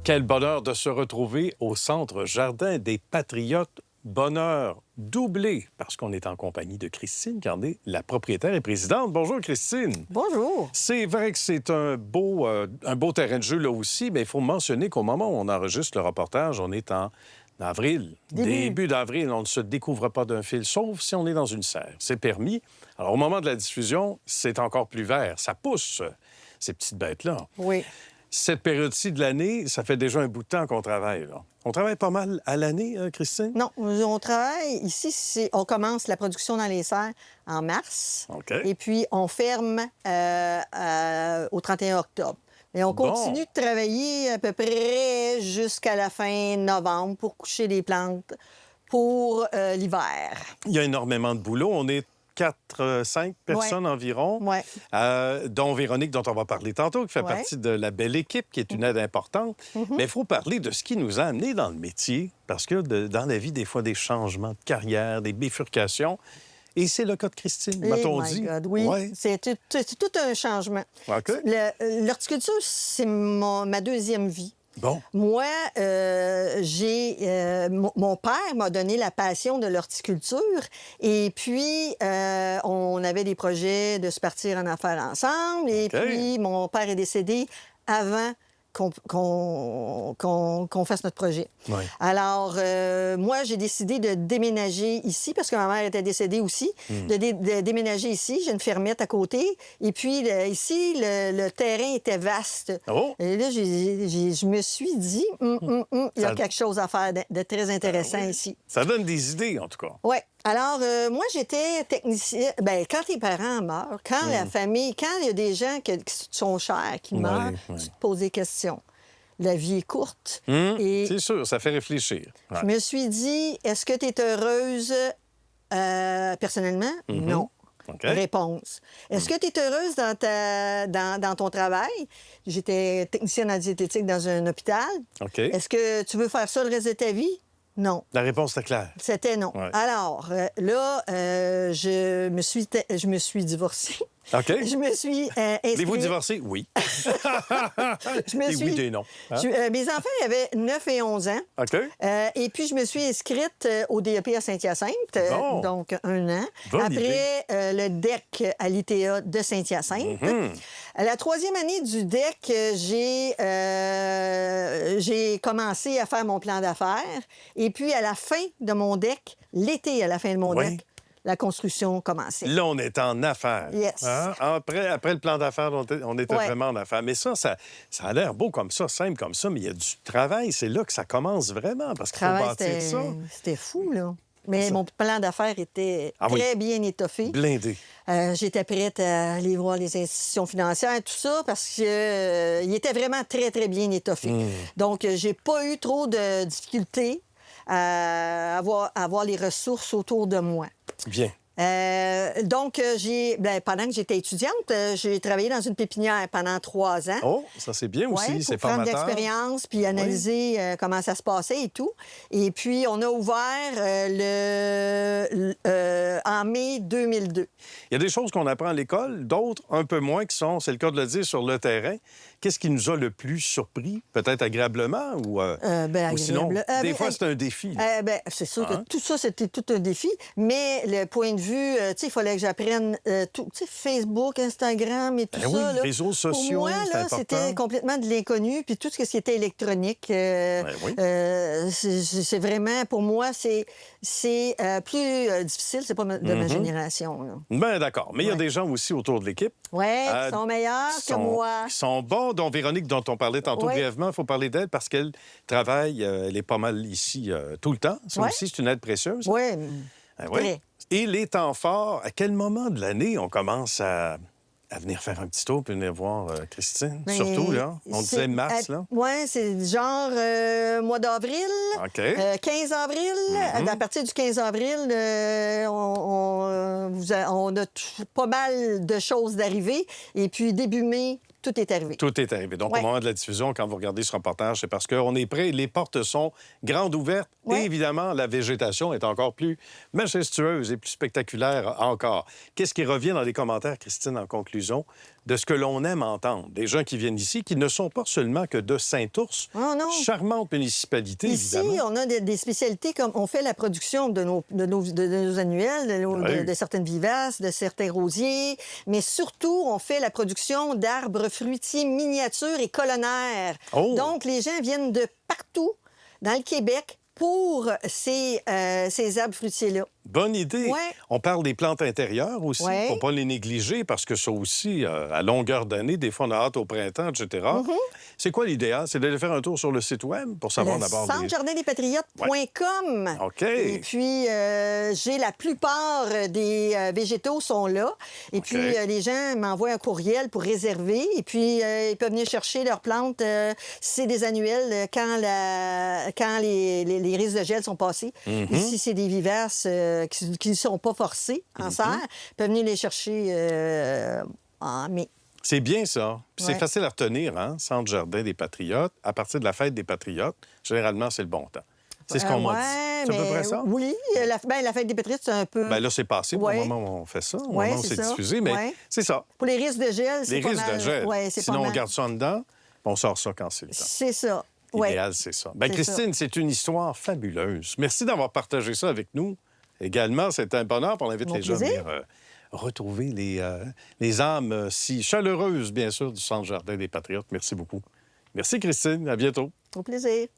Quel bonheur de se retrouver au Centre Jardin des Patriotes. Bonheur doublé, parce qu'on est en compagnie de Christine, qui en est la propriétaire et présidente. Bonjour, Christine. Bonjour. C'est vrai que c'est un beau terrain de jeu, là aussi, mais il faut mentionner qu'au moment où on enregistre le reportage, on est en avril. Début d'avril, on ne se découvre pas d'un fil, sauf si on est dans une serre. C'est permis. Alors, au moment de la diffusion, c'est encore plus vert. Ça pousse, ces petites bêtes-là. Oui. Cette période-ci de l'année, ça fait déjà un bout de temps qu'on travaille, là. On travaille pas mal à l'année, Christine? Non, on travaille ici, on commence la production dans les serres en mars. OK. Et puis, on ferme au 31 octobre. Et on continue de travailler à peu près jusqu'à la fin novembre pour coucher les plantes pour l'hiver. Il y a énormément de boulot. On est 4-5 personnes environ, dont Véronique, dont on va parler tantôt, qui fait partie de la belle équipe, qui est une aide importante. Mais il faut parler de ce qui nous a amenés dans le métier, parce que dans la vie, des fois, des changements de carrière, des bifurcations. Et c'est le cas de Christine, m'a-t-on dit? Oui, ouais. C'est tout un changement. OK. L'horticulture, c'est ma deuxième vie. Bon. Moi, mon père m'a donné la passion de l'horticulture. Et puis, on avait des projets de se partir en affaires ensemble. Et puis, mon père est décédé avant qu'on fasse notre projet. Oui. Alors, moi, j'ai décidé de déménager ici, parce que ma mère était décédée aussi, de déménager ici. J'ai une fermette à côté. Et puis, ici, le terrain était vaste. Oh. Et là, je me suis dit, il y a quelque chose à faire de très intéressant ici. Ça donne des idées, en tout cas. Oui. Alors, moi, j'étais technicienne. Bien, quand tes parents meurent, quand la famille, quand il y a des gens qui sont chers, qui meurent, tu te poses des questions. La vie est courte. Et c'est sûr, ça fait réfléchir. je me suis dit, est-ce que tu es heureuse personnellement? Non. Okay. Réponse. Est-ce que tu es heureuse dans ton travail? J'étais technicienne en diététique dans un hôpital. OK. Est-ce que tu veux faire ça le reste de ta vie? Non. La réponse était claire. C'était non. Ouais. Alors, là, je me suis divorcée. OK. Je me suis inscrite... Voulez-vous divorcer? Oui. Des oui, des non. Hein? Mes enfants avaient 9 et 11 ans. OK. Et puis, je me suis inscrite au DEP à Saint-Hyacinthe, donc 1 an. Bonne Après, le DEC à l'ITA de Saint-Hyacinthe. À la 3e année du DEC, j'ai commencé à faire mon plan d'affaires. Et puis, à la fin de mon DEC, l'été à la fin de mon DEC, la construction commençait. Là, on est en affaires. Yes. Hein? Après le plan d'affaires, on était vraiment en affaires. Mais ça a l'air beau comme ça, simple comme ça, mais il y a du travail. C'est là que ça commence vraiment, parce qu'il faut bâtir ça. C'était fou, là. Mais mon plan d'affaires était très bien étoffé. Blindé. J'étais prête à aller voir les institutions financières et tout ça parce qu'il était vraiment très, très bien étoffé. Donc, j'ai pas eu trop de difficultés à avoir les ressources autour de moi. Bien. Donc, pendant que j'étais étudiante, j'ai travaillé dans une pépinière pendant 3 ans. Oh, ça c'est bien aussi, c'est pour prendre formateur. d'expérience, puis analyser comment ça se passait et tout. Et puis, on a ouvert en mai 2002. Il y a des choses qu'on apprend à l'école, d'autres un peu moins, qui sont, c'est le cas de le dire, sur le terrain. Qu'est-ce qui nous a le plus surpris? Peut-être agréablement ou sinon, des fois, c'est un défi. C'est sûr que tout ça, c'était tout un défi. Mais le point de vue, il fallait que j'apprenne tout. Facebook, Instagram et tout ça. Les réseaux sociaux, pour moi, là, c'était complètement de l'inconnu. Puis tout ce qui était électronique, c'est vraiment, pour moi, c'est plus difficile. C'est pas de ma génération. Bien, d'accord. Mais il y a des gens aussi autour de l'équipe. Oui, qui sont meilleurs que moi. Qui sont bons, dont Véronique, dont on parlait tantôt brièvement. Il faut parler d'elle parce qu'elle travaille, elle est pas mal ici tout le temps. Ça aussi, c'est une aide précieuse. Oui. Et les temps forts, à quel moment de l'année on commence à venir faire un petit tour puis venir voir Christine? Surtout, là, on disait mars, là. Oui, c'est genre mois d'avril, 15 avril. À partir du 15 avril, on a pas mal de choses d'arriver. Et puis, début mai, tout est arrivé. Tout est arrivé. Donc, au moment de la diffusion, quand vous regardez ce reportage, c'est parce qu'on est prêt, les portes sont grandes ouvertes et évidemment, la végétation est encore plus majestueuse et plus spectaculaire encore. Qu'est-ce qui revient dans les commentaires, Christine, en conclusion, de ce que l'on aime entendre? Des gens qui viennent ici, qui ne sont pas seulement que de Saint-Ours, charmante municipalité, évidemment. Ici, on a des spécialités comme on fait la production de nos annuels, de certaines vivaces, de certains rosiers, mais surtout, on fait la production d'arbres fruitiers miniatures et colonnaires. Donc, les gens viennent de partout dans le Québec pour ces arbres fruitiers-là. Bonne idée. Ouais. On parle des plantes intérieures aussi, pour ne pas les négliger, parce que ça aussi, à longueur d'année, des fois, on a hâte au printemps, etc. C'est quoi l'idéal? C'est d'aller faire un tour sur le site Web pour savoir d'abord... centrejardindespatriotes.com. OK. Et puis, j'ai la plupart des végétaux sont là. Et puis, les gens m'envoient un courriel pour réserver. Et puis, ils peuvent venir chercher leurs plantes. C'est des annuels quand les risques de gel sont passés. Ici, c'est des vivaces qui ne sont pas forcés en serre. Ils peuvent venir les chercher en mai. C'est bien ça. Puis c'est facile à retenir, hein? Centre Jardin des Patriotes. À partir de la fête des Patriotes, généralement, c'est le bon temps. C'est ce qu'on m'a dit. C'est à peu près ça? Oui. La fête des Patriotes, c'est un peu... Bien là, c'est passé au moment où on fait ça, au moment où c'est diffusé, mais c'est ça. Pour les risques de gel, c'est pas mal. Les risques de gel. Sinon, on garde ça en dedans, puis on sort ça quand c'est le temps. C'est ça. L'idéal, c'est ça. Bien, Christine, c'est une histoire fabuleuse. Merci d'avoir partagé ça avec nous. Également, c'est un bonheur. On invite les gens à venir retrouver les âmes si chaleureuses, bien sûr, du Centre Jardin des Patriotes. Merci beaucoup. Merci, Christine. À bientôt. Au plaisir.